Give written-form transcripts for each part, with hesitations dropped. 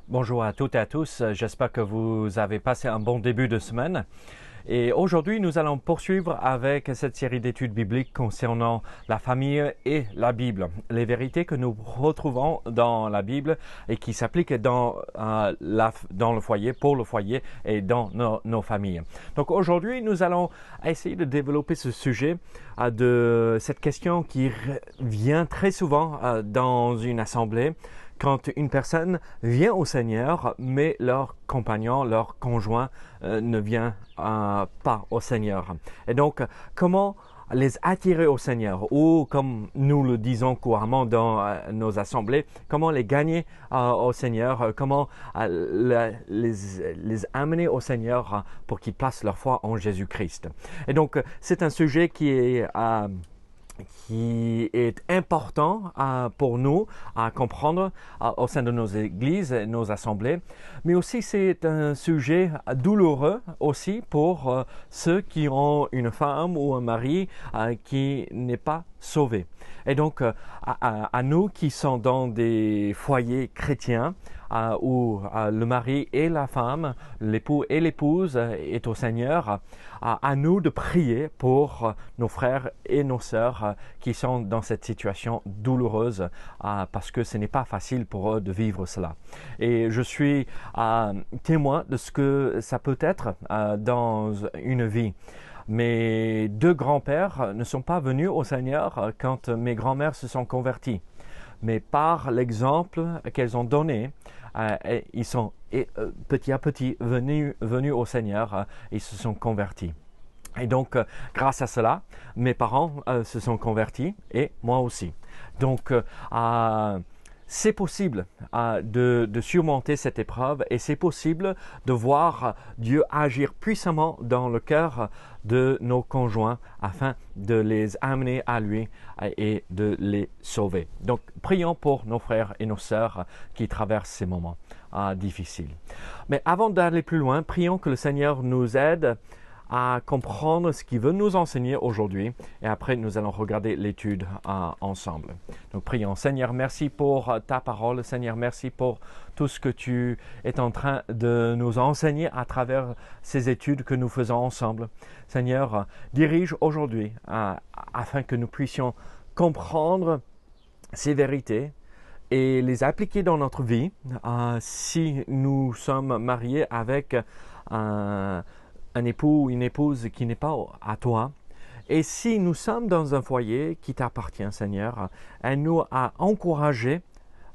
Bonjour à toutes et à tous, j'espère que vous avez passé un bon début de semaine. Et aujourd'hui, nous allons poursuivre avec cette série d'études bibliques concernant la famille et la Bible. Les vérités que nous retrouvons dans la Bible et qui s'appliquent dans le foyer, pour le foyer et dans nos familles. Donc aujourd'hui, nous allons essayer de développer ce sujet de cette question qui vient très souvent dans une assemblée. Quand une personne vient au Seigneur, mais leur compagnon, leur conjoint ne vient pas au Seigneur. Et donc, comment les attirer au Seigneur, ou comme nous le disons couramment dans nos assemblées, comment les gagner au Seigneur, comment les amener au Seigneur pour qu'ils placent leur foi en Jésus-Christ. Et donc, c'est un sujet qui est important pour nous à comprendre au sein de nos églises, nos assemblées, mais aussi c'est un sujet douloureux aussi pour ceux qui ont une femme ou un mari qui n'est pas sauvé. Et donc à nous qui sommes dans des foyers chrétiens, où le mari et la femme, l'époux et l'épouse est au Seigneur, à nous de prier pour nos frères et nos sœurs qui sont dans cette situation douloureuse parce que ce n'est pas facile pour eux de vivre cela. Et je suis témoin de ce que ça peut être dans une vie. Mes deux grands-pères ne sont pas venus au Seigneur quand mes grands-mères se sont converties. Mais par l'exemple qu'elles ont donné, ils sont petit à petit venus au Seigneur et se sont convertis. Et donc, grâce à cela, mes parents se sont convertis et moi aussi. Donc, c'est possible de surmonter cette épreuve et c'est possible de voir Dieu agir puissamment dans le cœur de nos conjoints afin de les amener à lui et de les sauver. Donc, prions pour nos frères et nos sœurs qui traversent ces moments difficiles. Mais avant d'aller plus loin, prions que le Seigneur nous aide à comprendre ce qu'il veut nous enseigner aujourd'hui et après nous allons regarder l'étude ensemble. Donc prions. Seigneur, merci pour ta parole. Seigneur, merci pour tout ce que tu es en train de nous enseigner à travers ces études que nous faisons ensemble. Seigneur, dirige aujourd'hui afin que nous puissions comprendre ces vérités et les appliquer dans notre vie si nous sommes mariés avec un époux ou une épouse qui n'est pas à toi. Et si nous sommes dans un foyer qui t'appartient, Seigneur, aide-nous à encourager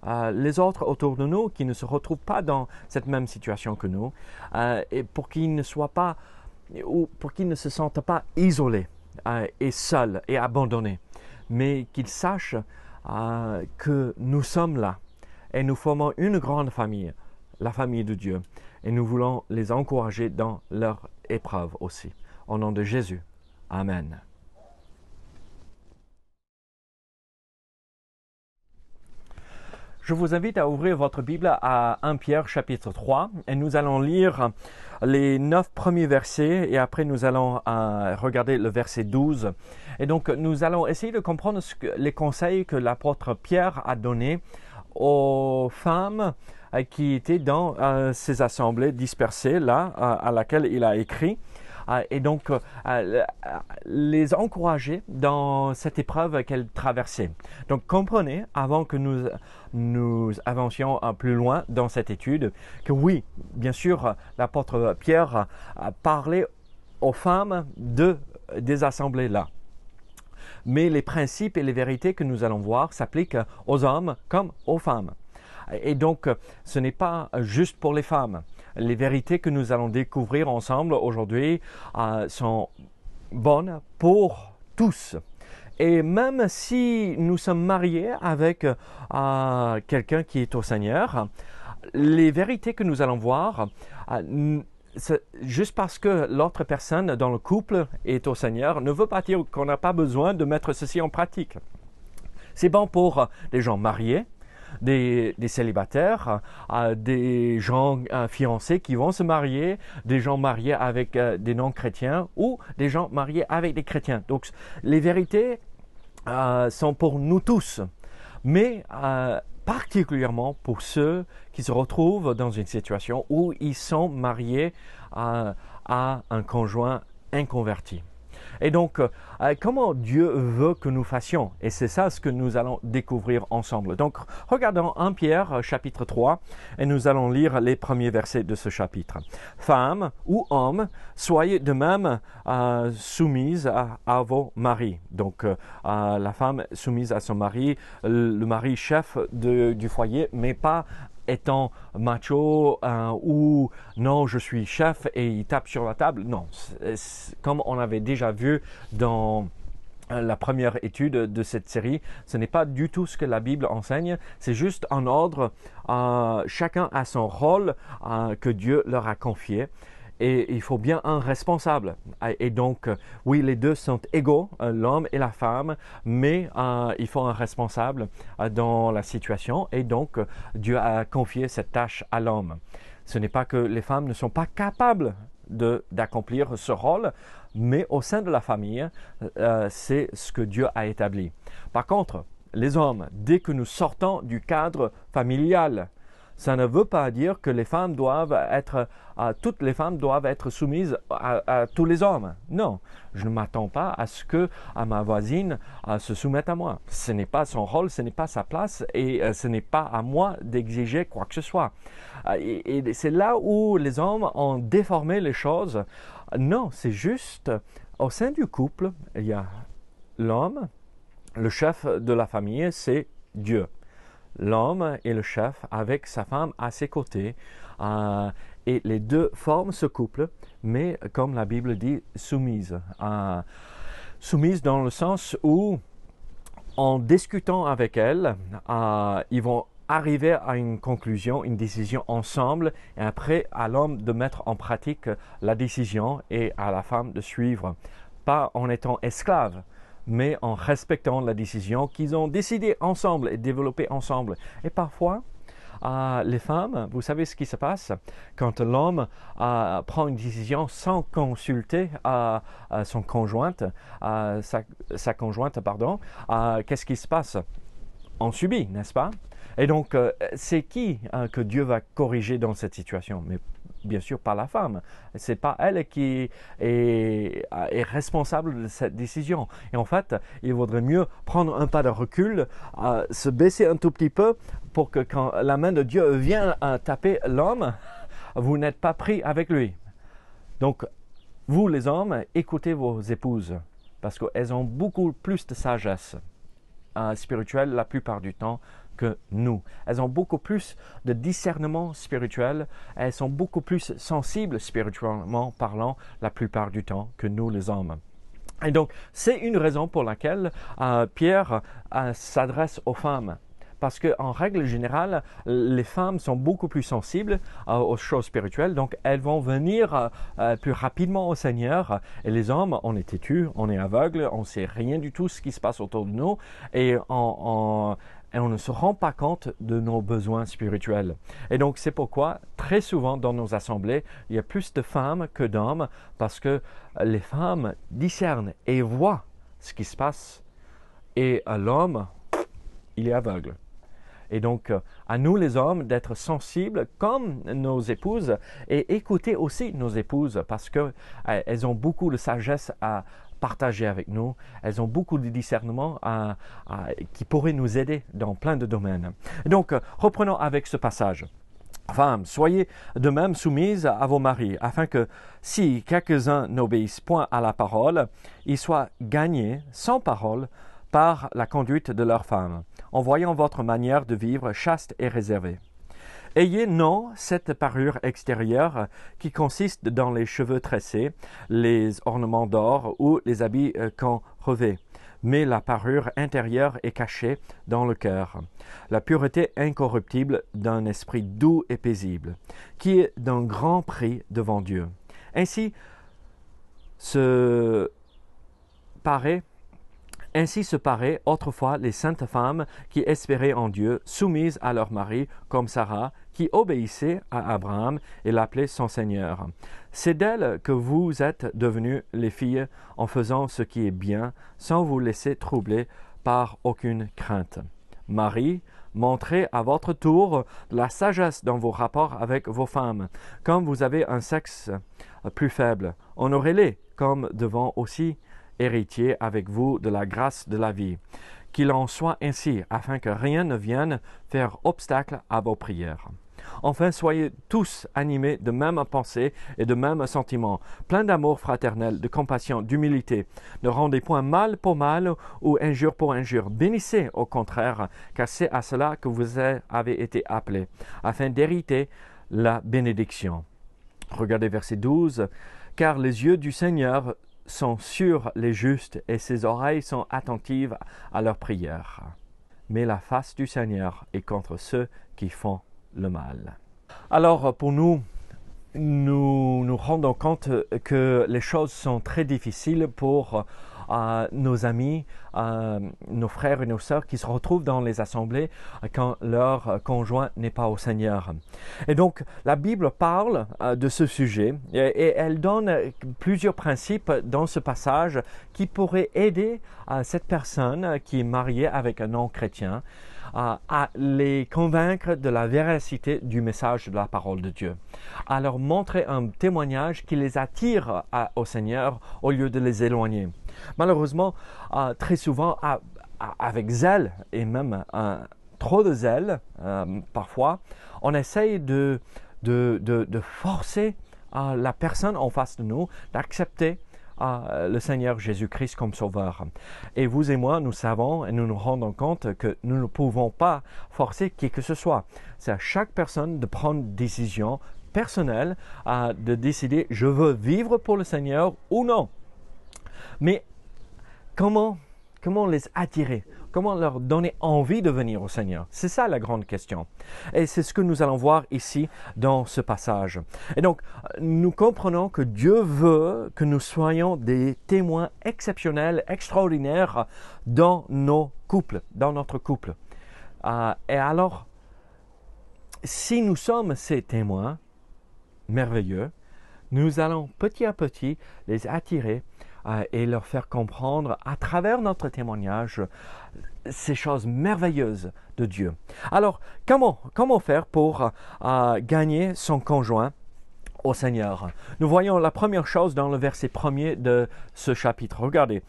les autres autour de nous qui ne se retrouvent pas dans cette même situation que nous, et pour qu'ils ne soient pas, ou pour qu'ils ne se sentent pas isolés et seuls et abandonnés, mais qu'ils sachent que nous sommes là et nous formons une grande famille, la famille de Dieu. Et nous voulons les encourager dans leur épreuve aussi. Au nom de Jésus. Amen. Je vous invite à ouvrir votre Bible à 1 Pierre chapitre 3 et nous allons lire les 9 premiers versets et après nous allons regarder le verset 12. Et donc nous allons essayer de comprendre les conseils que l'apôtre Pierre a donnés aux femmes qui étaient dans ces assemblées dispersées là, à laquelle il a écrit. Et donc, les encourager dans cette épreuve qu'elles traversaient. Donc, comprenez, avant que nous avancions plus loin dans cette étude, que oui, bien sûr, l'apôtre Pierre a parlé aux femmes des assemblées là. Mais les principes et les vérités que nous allons voir s'appliquent aux hommes comme aux femmes. Et donc, ce n'est pas juste pour les femmes. Les vérités que nous allons découvrir ensemble aujourd'hui sont bonnes pour tous. Et même si nous sommes mariés avec quelqu'un qui est au Seigneur, les vérités que nous allons voir, juste parce que l'autre personne dans le couple est au Seigneur, ne veut pas dire qu'on n'a pas besoin de mettre ceci en pratique. C'est bon pour les gens mariés, des célibataires, des gens fiancés qui vont se marier, des gens mariés avec des non-chrétiens ou des gens mariés avec des chrétiens. Donc les vérités sont pour nous tous. Mais particulièrement pour ceux qui se retrouvent dans une situation où ils sont mariés à un conjoint inconverti. Et donc, comment Dieu veut que nous fassions? Et c'est ça ce que nous allons découvrir ensemble. Donc, regardons 1 Pierre chapitre 3 et nous allons lire les premiers versets de ce chapitre. Femmes ou hommes, soyez de même soumises à vos maris. Donc, la femme soumise à son mari, le mari chef du foyer, mais pas étant macho ou non, je suis chef et il tape sur la table. Non, comme on avait déjà vu dans la première étude de cette série, ce n'est pas du tout ce que la Bible enseigne, c'est juste un ordre, chacun a son rôle que Dieu leur a confié. Et il faut bien un responsable. Et donc, oui, les deux sont égaux, l'homme et la femme, mais il faut un responsable dans la situation. Et donc, Dieu a confié cette tâche à l'homme. Ce n'est pas que les femmes ne sont pas capables d'accomplir ce rôle, mais au sein de la famille, c'est ce que Dieu a établi. Par contre, les hommes, dès que nous sortons du cadre familial, ça ne veut pas dire que les femmes toutes les femmes doivent être soumises à tous les hommes. Non, je ne m'attends pas à ce que ma voisine se soumette à moi. Ce n'est pas son rôle, ce n'est pas sa place et ce n'est pas à moi d'exiger quoi que ce soit. Et c'est là où les hommes ont déformé les choses. Non, c'est juste au sein du couple, il y a l'homme, le chef de la famille, c'est Dieu. L'homme est le chef avec sa femme à ses côtés et les deux forment ce couple, mais comme la Bible dit, soumise. Soumise dans le sens où, en discutant avec elle, ils vont arriver à une conclusion, une décision ensemble, et après à l'homme de mettre en pratique la décision et à la femme de suivre, pas en étant esclave, mais en respectant la décision qu'ils ont décidé ensemble et développé ensemble. Et parfois, les femmes, vous savez ce qui se passe quand l'homme prend une décision sans consulter son conjointe, sa conjointe, pardon, qu'est-ce qui se passe? On subit, n'est-ce pas? Et donc, c'est qui que Dieu va corriger dans cette situation? Mais bien sûr pas la femme. C'est pas elle qui est responsable de cette décision. Et en fait, il vaudrait mieux prendre un pas de recul, se baisser un tout petit peu pour que quand la main de Dieu vient taper l'homme, vous n'êtes pas pris avec lui. Donc, vous les hommes, écoutez vos épouses parce qu'elles ont beaucoup plus de sagesse spirituelle la plupart du temps que nous. Elles ont beaucoup plus de discernement spirituel, elles sont beaucoup plus sensibles spirituellement parlant la plupart du temps que nous les hommes. Et donc, c'est une raison pour laquelle Pierre s'adresse aux femmes. Parce qu'en règle générale, les femmes sont beaucoup plus sensibles aux choses spirituelles, donc elles vont venir plus rapidement au Seigneur. Et les hommes, on est têtus, on est aveugles, on ne sait rien du tout ce qui se passe autour de nous. Et on ne se rend pas compte de nos besoins spirituels. Et donc, c'est pourquoi, très souvent dans nos assemblées, il y a plus de femmes que d'hommes, parce que les femmes discernent et voient ce qui se passe. Et l'homme, il est aveugle. Et donc, à nous les hommes d'être sensibles comme nos épouses et écouter aussi nos épouses, parce qu'elles ont beaucoup de sagesse à partager avec nous. Elles ont beaucoup de discernement qui pourrait nous aider dans plein de domaines. Donc, reprenons avec ce passage. Femmes, soyez de même soumises à vos maris, afin que si quelques-uns n'obéissent point à la parole, ils soient gagnés sans parole par la conduite de leurs femmes, en voyant votre manière de vivre chaste et réservée. Ayez non cette parure extérieure qui consiste dans les cheveux tressés, les ornements d'or ou les habits qu'on revêt, mais la parure intérieure est cachée dans le cœur, la pureté incorruptible d'un esprit doux et paisible, qui est d'un grand prix devant Dieu. Ainsi se paraît autrefois les saintes femmes qui espéraient en Dieu, soumises à leur mari, comme Sarah, qui obéissait à Abraham et l'appelait son Seigneur. C'est d'elle que vous êtes devenues les filles en faisant ce qui est bien, sans vous laisser troubler par aucune crainte. Marie, Montrez à votre tour la sagesse dans vos rapports avec vos femmes. Comme vous avez un sexe plus faible, honorez-les comme devant aussi héritiers avec vous de la grâce de la vie. Qu'il en soit ainsi, afin que rien ne vienne faire obstacle à vos prières. Enfin, soyez tous animés de même pensée et de même sentiment, pleins d'amour fraternel, de compassion, d'humilité. Ne rendez point mal pour mal ou injure pour injure. Bénissez au contraire, car c'est à cela que vous avez été appelés, afin d'hériter la bénédiction. Regardez verset 12. Car les yeux du Seigneur sont sur les justes et ses oreilles sont attentives à leurs prières. Mais la face du Seigneur est contre ceux qui font le mal. Alors pour nous nous rendons compte que les choses sont très difficiles pour nos amis, nos frères et nos sœurs qui se retrouvent dans les assemblées quand leur conjoint n'est pas au Seigneur. Et donc la Bible parle de ce sujet et elle donne plusieurs principes dans ce passage qui pourraient aider cette personne qui est mariée avec un non-chrétien à les convaincre de la véracité du message de la parole de Dieu, à leur montrer un témoignage qui les attire au Seigneur au lieu de les éloigner. Malheureusement, très souvent, avec zèle et même trop de zèle, parfois, on essaye de forcer la personne en face de nous d'accepter le Seigneur Jésus-Christ comme sauveur. Et vous et moi, nous savons et nous nous rendons compte que nous ne pouvons pas forcer qui que ce soit. C'est à chaque personne de prendre une décision personnelle, de décider je veux vivre pour le Seigneur ou non. Mais comment les attirer? Comment leur donner envie de venir au Seigneur? C'est ça la grande question. Et c'est ce que nous allons voir ici dans ce passage. Et donc, nous comprenons que Dieu veut que nous soyons des témoins exceptionnels, extraordinaires dans nos couples, dans notre couple. Et alors, si nous sommes ces témoins merveilleux, nous allons petit à petit les attirer et leur faire comprendre à travers notre témoignage ces choses merveilleuses de Dieu. Alors, comment faire pour gagner son conjoint au Seigneur? Nous voyons la première chose dans le verset 1er de ce chapitre. Regardez.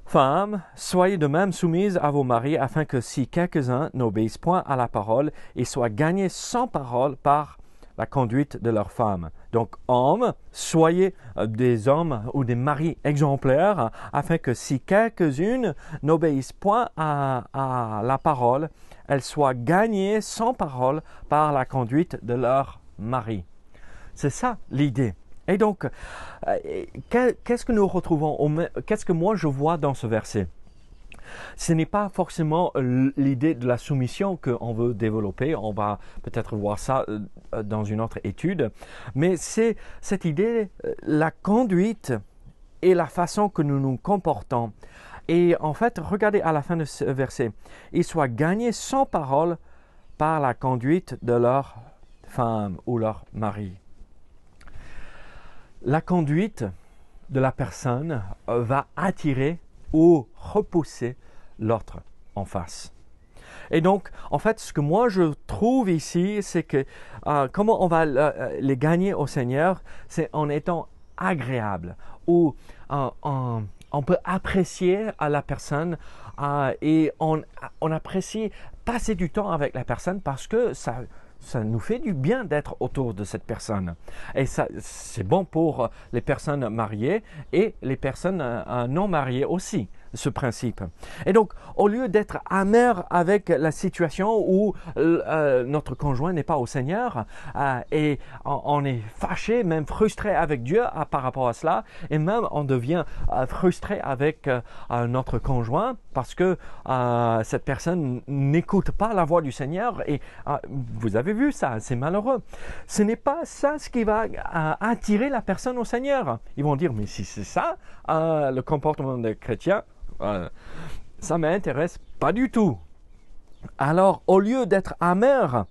Femmes, soyez de même soumises à vos maris, afin que si quelques-uns n'obéissent point à la parole, ils soient gagnés sans parole par la conduite de leurs femmes. Donc, hommes, soyez des hommes ou des maris exemplaires, afin que si quelques-unes n'obéissent point à la parole, elles soient gagnées sans parole par la conduite de leur mari. C'est ça l'idée. Et donc, qu'est-ce que nous retrouvons, qu'est-ce que moi je vois dans ce verset? Ce n'est pas forcément l'idée de la soumission qu'on veut développer, on va peut-être voir ça dans une autre étude, mais c'est cette idée, la conduite et la façon que nous nous comportons. Et en fait, regardez à la fin de ce verset, ils soient gagnés sans parole par la conduite de leur femme ou leur mari. La conduite de la personne va attirer ou repousser l'autre en face. Et donc, en fait, ce que moi je trouve ici, c'est que comment on va les gagner au Seigneur, c'est en étant agréable, ou on peut apprécier la personne et on apprécie passer du temps avec la personne parce que ça nous fait du bien d'être autour de cette personne. Et ça, c'est bon pour les personnes mariées et les personnes non mariées aussi, ce principe. Et donc, au lieu d'être amer avec la situation où notre conjoint n'est pas au Seigneur et on est fâché, même frustré avec Dieu par rapport à cela, et même on devient frustré avec notre conjoint parce que cette personne n'écoute pas la voix du Seigneur et vous avez vu ça, c'est malheureux. Ce n'est pas ça ce qui va attirer la personne au Seigneur. Ils vont dire, mais si c'est ça, le comportement des chrétiens, ça m'intéresse pas du tout. Alors, au lieu d'être amer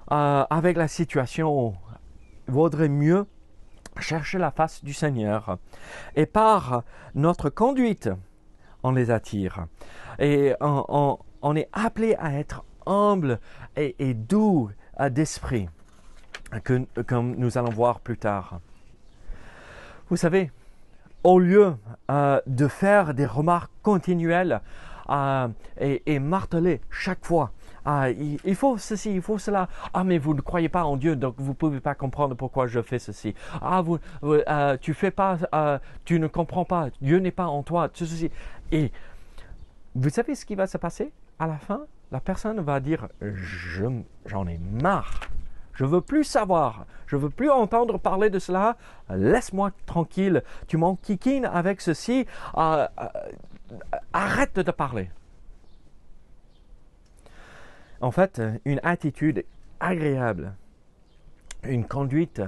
avec la situation, il vaudrait mieux chercher la face du Seigneur. Et par notre conduite, on les attire. Et on est appelé à être humble et doux d'esprit, comme nous allons voir plus tard. Vous savez, au lieu de faire des remarques continuelles et marteler chaque fois, il faut ceci, il faut cela. Ah, mais vous ne croyez pas en Dieu, donc vous ne pouvez pas comprendre pourquoi je fais ceci. Ah, tu fais pas, tu ne comprends pas, Dieu n'est pas en toi, ceci. Et vous savez ce qui va se passer? À la fin, la personne va dire, j'en ai marre. Je veux plus savoir, je veux plus entendre parler de cela, laisse-moi tranquille, tu m'enquiquines avec ceci, arrête de parler. En fait, une attitude agréable, une conduite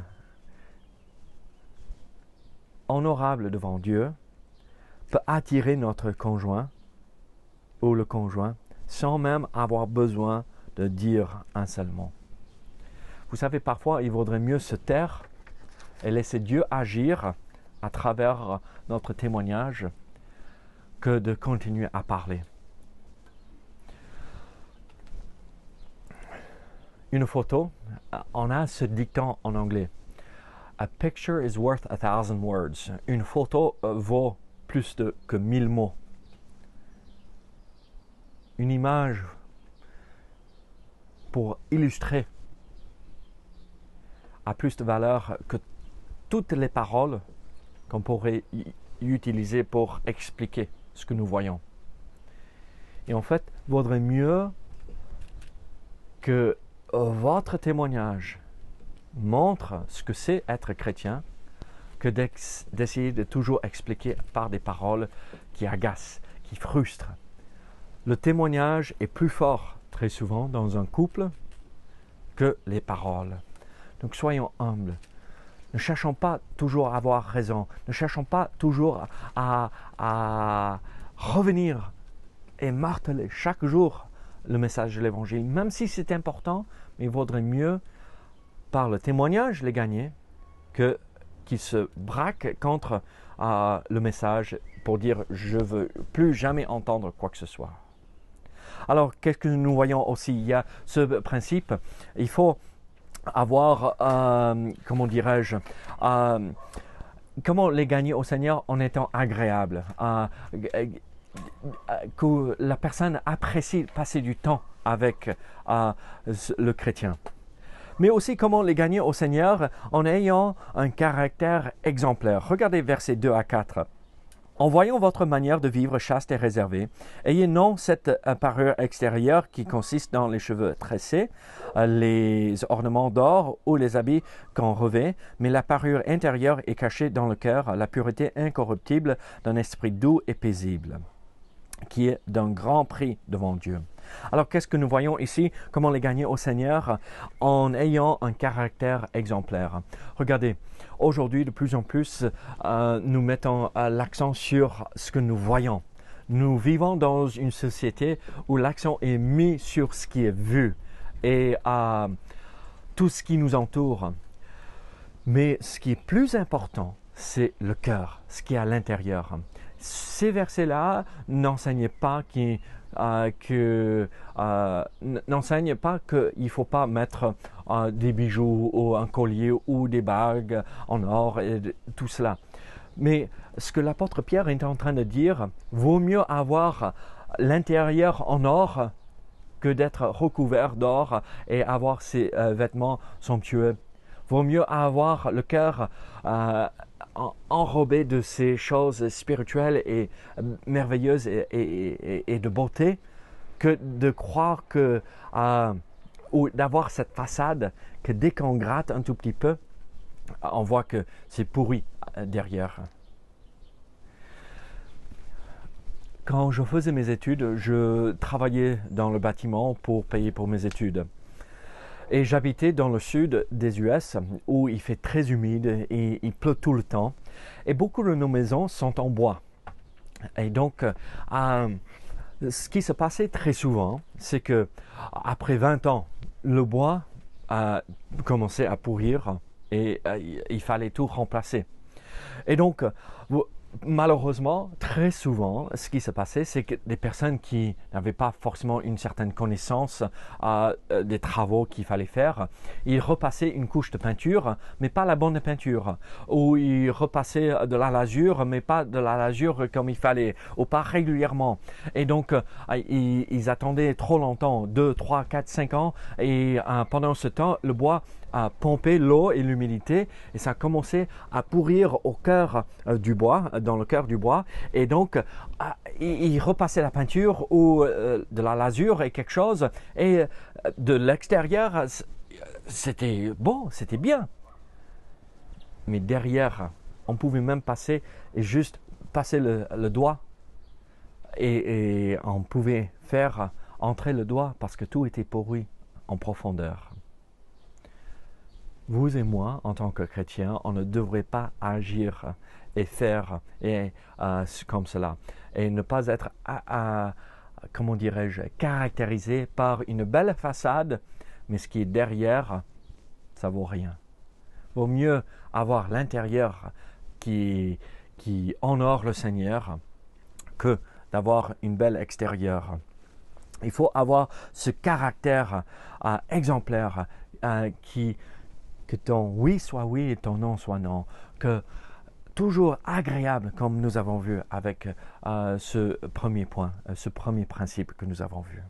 honorable devant Dieu peut attirer notre conjoint ou le conjoint sans même avoir besoin de dire un seul mot. Vous savez, parfois, il vaudrait mieux se taire et laisser Dieu agir à travers notre témoignage que de continuer à parler. Une photo, on a ce dicton en anglais. A picture is worth 1,000 words. Une photo vaut plus que 1000 mots. Une image pour illustrer a plus de valeur que toutes les paroles qu'on pourrait utiliser pour expliquer ce que nous voyons. Et en fait, il vaudrait mieux que votre témoignage montre ce que c'est être chrétien que d'essayer de toujours expliquer par des paroles qui agacent, qui frustrent. Le témoignage est plus fort très souvent dans un couple que les paroles. Donc soyons humbles. Ne cherchons pas toujours à avoir raison. Ne cherchons pas toujours à revenir et marteler chaque jour le message de l'Évangile. Même si c'est important, mais il vaudrait mieux, par le témoignage, les gagner qu'ils se braquent contre le message pour dire « je ne veux plus jamais entendre quoi que ce soit ». Alors, qu'est-ce que nous voyons aussi? Il y a ce principe, il faut avoir, comment dirais-je, comment les gagner au Seigneur en étant agréable, que la personne apprécie passer du temps avec le chrétien. Mais aussi comment les gagner au Seigneur en ayant un caractère exemplaire. Regardez versets 2 à 4. En voyant votre manière de vivre chaste et réservée, ayez non cette parure extérieure qui consiste dans les cheveux tressés, les ornements d'or ou les habits qu'on revêt, mais la parure intérieure est cachée dans le cœur, la pureté incorruptible d'un esprit doux et paisible, qui est d'un grand prix devant Dieu. Alors, qu'est-ce que nous voyons ici? Comment les gagner au Seigneur en ayant un caractère exemplaire. Regardez, aujourd'hui, de plus en plus, nous mettons l'accent sur ce que nous voyons. Nous vivons dans une société où l'accent est mis sur ce qui est vu et tout ce qui nous entoure. Mais ce qui est plus important, c'est le cœur, ce qui est à l'intérieur. Ces versets-là n'enseignent pas n'enseigne pas qu'il ne faut pas mettre des bijoux ou un collier ou des bagues en or et tout cela. Mais ce que l'apôtre Pierre est en train de dire, vaut mieux avoir l'intérieur en or que d'être recouvert d'or et avoir ses vêtements somptueux. Vaut mieux avoir le cœur enrobé de ces choses spirituelles et merveilleuses et de beauté que de croire que ou d'avoir cette façade que dès qu'on gratte un tout petit peu, on voit que c'est pourri derrière. Quand je faisais mes études, je travaillais dans le bâtiment pour payer pour mes études. Et j'habitais dans le sud des US où il fait très humide et il pleut tout le temps. Et beaucoup de nos maisons sont en bois. Et donc, ce qui se passait très souvent, c'est que après 20 ans, le bois a commencé à pourrir et il fallait tout remplacer. Et donc, malheureusement, très souvent, ce qui se passait, c'est que des personnes qui n'avaient pas forcément une certaine connaissance des travaux qu'il fallait faire, ils repassaient une couche de peinture, mais pas la bonne peinture. Ou ils repassaient de la lasure, mais pas de la lasure comme il fallait, ou pas régulièrement. Et donc, ils attendaient trop longtemps, 2, 3, 4, 5 ans, et pendant ce temps, le bois a pompé l'eau et l'humidité, et ça a commencé à pourrir au cœur du bois, dans le cœur du bois, et donc il repassait la peinture ou de la lasure et quelque chose, et de l'extérieur, c'était bon, c'était bien. Mais derrière, on pouvait même passer et juste passer le doigt, et on pouvait faire entrer le doigt parce que tout était pourri en profondeur. Vous et moi, en tant que chrétiens, on ne devrait pas agir et faire comme cela. Et ne pas être, comment dirais-je, caractérisé par une belle façade, mais ce qui est derrière, ça vaut rien. Vaut mieux avoir l'intérieur qui honore le Seigneur que d'avoir une belle extérieure. Il faut avoir ce caractère exemplaire que ton oui soit oui et ton non soit non, que toujours agréable comme nous avons vu avec ce premier point, ce premier principe que nous avons vu.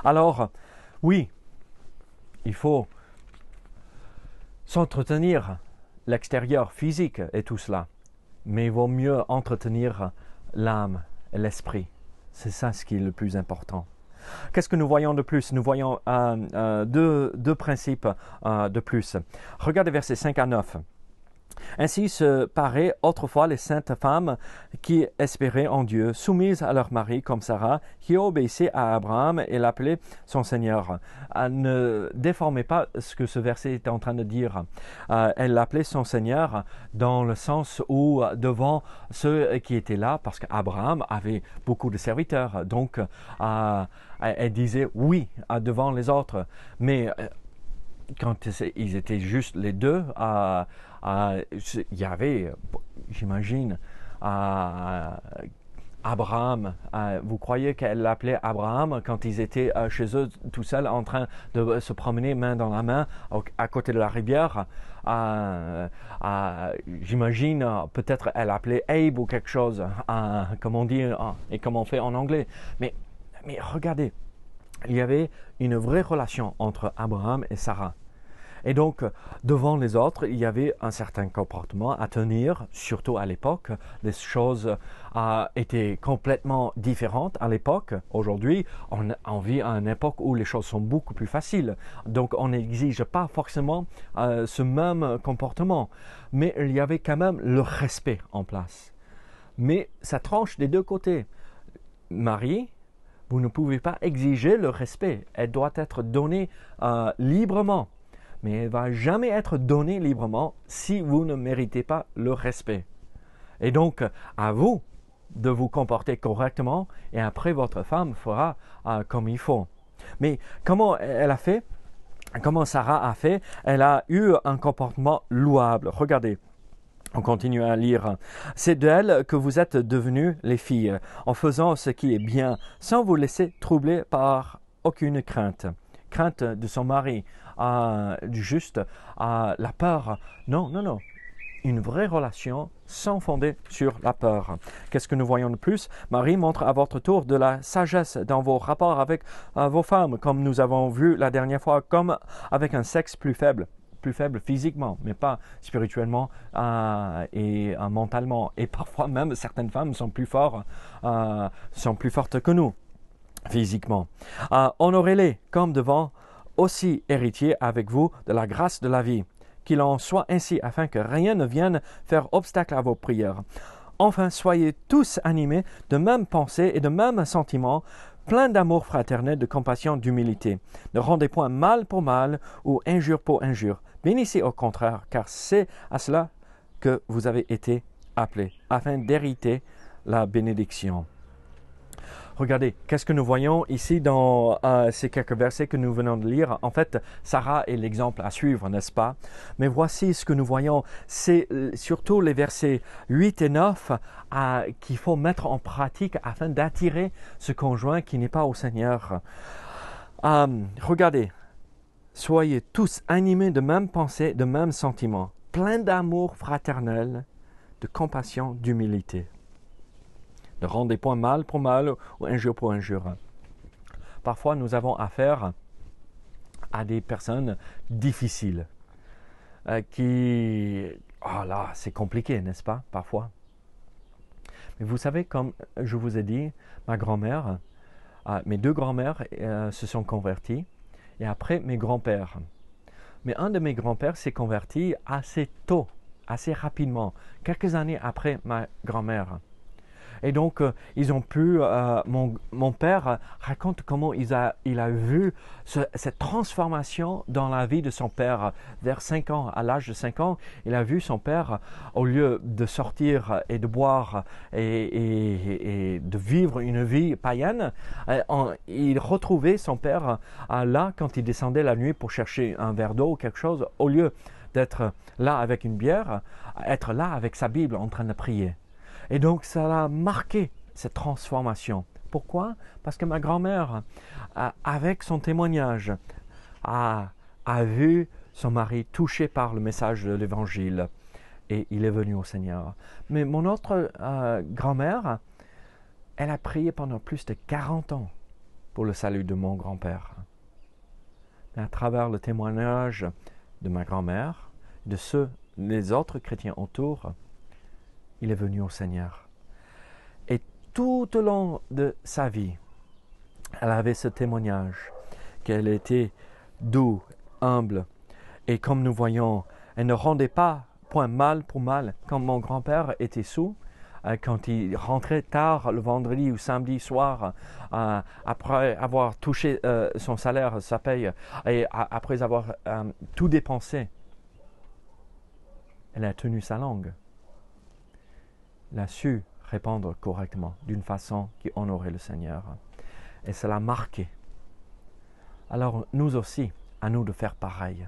Alors, oui, il faut s'entretenir l'extérieur physique et tout cela, mais il vaut mieux entretenir l'âme et l'esprit. C'est ça ce qui est le plus important. Qu'est-ce que nous voyons de plus? Nous voyons deux principes de plus. Regardez versets 5 à 9. Ainsi se paraient autrefois les saintes femmes qui espéraient en Dieu, soumises à leur mari comme Sarah, qui obéissait à Abraham et l'appelait son Seigneur. Ne déformez pas ce que ce verset est en train de dire. Elle l'appelait son Seigneur dans le sens où devant ceux qui étaient là, parce qu'Abraham avait beaucoup de serviteurs, donc elle disait oui devant les autres. Mais quand ils étaient juste les deux, il y avait, j'imagine, Abraham. Vous croyez qu'elle l'appelait Abraham quand ils étaient chez eux tout seuls en train de se promener main dans la main à côté de la rivière? J'imagine peut-être elle appelait Abe ou quelque chose, comme on dit et comme on fait en anglais. Mais regardez, il y avait une vraie relation entre Abraham et Sarah. Et donc, devant les autres, il y avait un certain comportement à tenir, surtout à l'époque. Les choses étaient complètement différentes à l'époque. Aujourd'hui, on vit à une époque où les choses sont beaucoup plus faciles. Donc, on n'exige pas forcément ce même comportement. Mais il y avait quand même le respect en place. Mais ça tranche des deux côtés. Marie, vous ne pouvez pas exiger le respect. Elle doit être donnée librement. Mais elle ne va jamais être donnée librement si vous ne méritez pas le respect. Et donc, à vous de vous comporter correctement et après votre femme fera comme il faut. Mais comment elle a fait? Comment Sarah a fait? Elle a eu un comportement louable. Regardez. On continue à lire. C'est d'elle que vous êtes devenues les filles, en faisant ce qui est bien, sans vous laisser troubler par aucune crainte. Crainte de son mari, du juste, la peur. Non. Une vraie relation sans fonder sur la peur. Qu'est-ce que nous voyons de plus? Marie montre à votre tour de la sagesse dans vos rapports avec vos femmes, comme nous avons vu la dernière fois, comme avec un sexe plus faible physiquement, mais pas spirituellement et mentalement. Et parfois même, certaines femmes sont plus fortes que nous, physiquement. Honorez-les comme devant aussi héritiers avec vous de la grâce de la vie. Qu'il en soit ainsi, afin que rien ne vienne faire obstacle à vos prières. Enfin, soyez tous animés de même pensée et de même sentiment, plein d'amour fraternel, de compassion, d'humilité. Ne rendez point mal pour mal ou injure pour injure. Bénissez au contraire, car c'est à cela que vous avez été appelés, afin d'hériter la bénédiction. Regardez, qu'est-ce que nous voyons ici dans ces quelques versets que nous venons de lire? En fait, Sarah est l'exemple à suivre, n'est-ce pas? Mais voici ce que nous voyons. C'est surtout les versets 8 et 9 qu'il faut mettre en pratique afin d'attirer ce conjoint qui n'est pas au Seigneur. Regardez, soyez tous animés de même pensée, de même sentiment, pleins d'amour fraternel, de compassion, d'humilité. Ne rendez point mal pour mal ou injure pour injure. Parfois, nous avons affaire à des personnes difficiles oh là, c'est compliqué, n'est-ce pas, parfois? Mais vous savez, comme je vous ai dit, ma grand-mère, mes deux grands-mères se sont converties et après mes grands-pères. Mais un de mes grands-pères s'est converti assez tôt, assez rapidement, quelques années après ma grand-mère. Et donc, ils ont pu, mon père raconte comment il a vu cette transformation dans la vie de son père. Vers 5 ans, à l'âge de 5 ans, il a vu son père, au lieu de sortir et de boire et de vivre une vie païenne, il retrouvait son père là quand il descendait la nuit pour chercher un verre d'eau ou quelque chose, au lieu d'être là avec une bière, être là avec sa Bible en train de prier. Et donc, ça a marqué cette transformation. Pourquoi? Parce que ma grand-mère, avec son témoignage, a vu son mari touché par le message de l'Évangile et il est venu au Seigneur. Mais mon autre grand-mère, elle a prié pendant plus de 40 ans pour le salut de mon grand-père. Mais à travers le témoignage de ma grand-mère, les autres chrétiens autour, il est venu au Seigneur. Et tout au long de sa vie, elle avait ce témoignage qu'elle était douce, humble. Et comme nous voyons, elle ne rendait pas point mal pour mal. Quand mon grand-père était saoul, quand il rentrait tard le vendredi ou samedi soir, après avoir touché son salaire, sa paye, et après avoir tout dépensé, elle a tenu sa langue. Elle a su répondre correctement, d'une façon qui honorait le Seigneur. Et cela a marqué. Alors, nous aussi, à nous de faire pareil.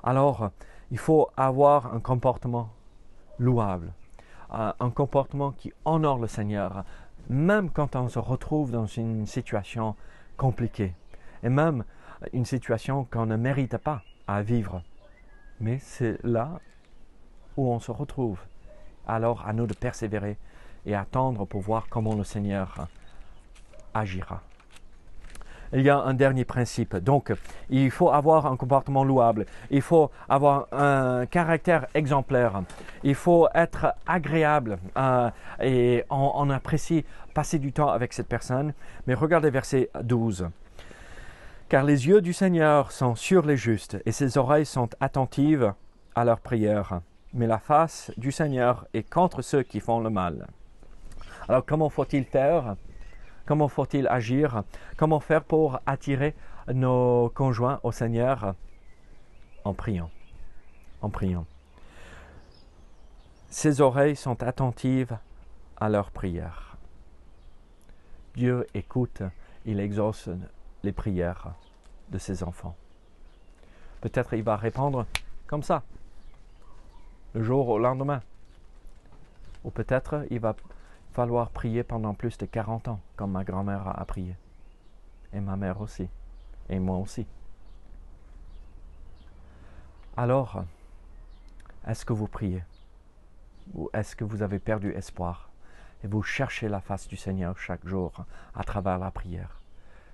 Alors, il faut avoir un comportement louable, un comportement qui honore le Seigneur, même quand on se retrouve dans une situation compliquée, et même une situation qu'on ne mérite pas à vivre. Mais c'est là où on se retrouve. Alors à nous de persévérer et attendre pour voir comment le Seigneur agira. Il y a un dernier principe. Donc, il faut avoir un comportement louable. Il faut avoir un caractère exemplaire. Il faut être agréable et on apprécie passer du temps avec cette personne. Mais regardez verset 12. Car les yeux du Seigneur sont sur les justes et ses oreilles sont attentives à leurs prières. Mais la face du Seigneur est contre ceux qui font le mal. Alors, comment faut-il faire? Comment faut-il agir? Comment faire pour attirer nos conjoints au Seigneur? En priant. En priant. Ses oreilles sont attentives à leurs prières. Dieu écoute, il exauce les prières de ses enfants. Peut-être il va répondre comme ça, le jour au lendemain. Ou peut-être il va falloir prier pendant plus de 40 ans, comme ma grand-mère a prié. Et ma mère aussi. Et moi aussi. Alors, est-ce que vous priez? Ou est-ce que vous avez perdu espoir? Et vous cherchez la face du Seigneur chaque jour à travers la prière.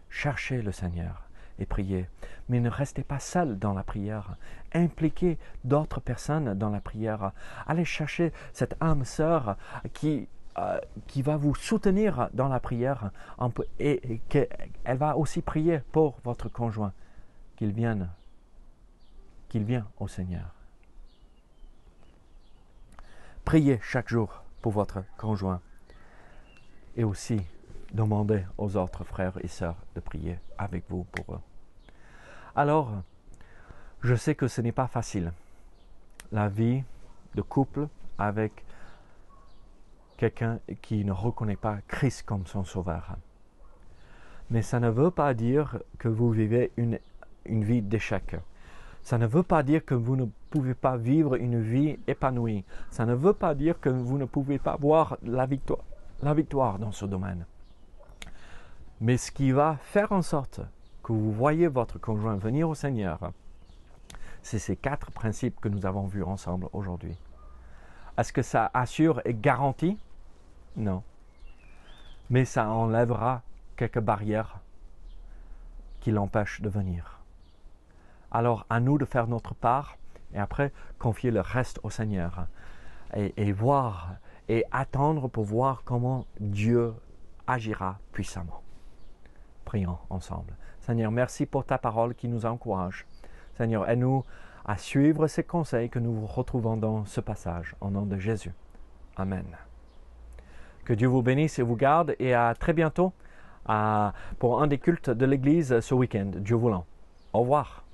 Cherchez le Seigneur et priez. Mais ne restez pas seul dans la prière. Impliquez d'autres personnes dans la prière. Allez chercher cette âme sœur qui va vous soutenir dans la prière et qu'elle va aussi prier pour votre conjoint, qu'il vienne au Seigneur. Priez chaque jour pour votre conjoint et aussi demandez aux autres frères et sœurs de prier avec vous pour eux. Alors, je sais que ce n'est pas facile. La vie de couple avec quelqu'un qui ne reconnaît pas Christ comme son sauveur. Mais ça ne veut pas dire que vous vivez une vie d'échec. Ça ne veut pas dire que vous ne pouvez pas vivre une vie épanouie. Ça ne veut pas dire que vous ne pouvez pas voir la victoire dans ce domaine. Mais ce qui va faire en sorte que vous voyez votre conjoint venir au Seigneur, c'est ces 4 principes que nous avons vus ensemble aujourd'hui. Est-ce que ça assure et garantit? Non. Mais ça enlèvera quelques barrières qui l'empêchent de venir. Alors à nous de faire notre part et après confier le reste au Seigneur et voir et attendre pour voir comment Dieu agira puissamment. Prions ensemble. Seigneur, merci pour ta parole qui nous encourage. Seigneur, aide-nous à suivre ces conseils que nous retrouvons dans ce passage. Au nom de Jésus. Amen. Que Dieu vous bénisse et vous garde et à très bientôt pour un des cultes de l'Église ce week-end. Dieu voulant. Au revoir.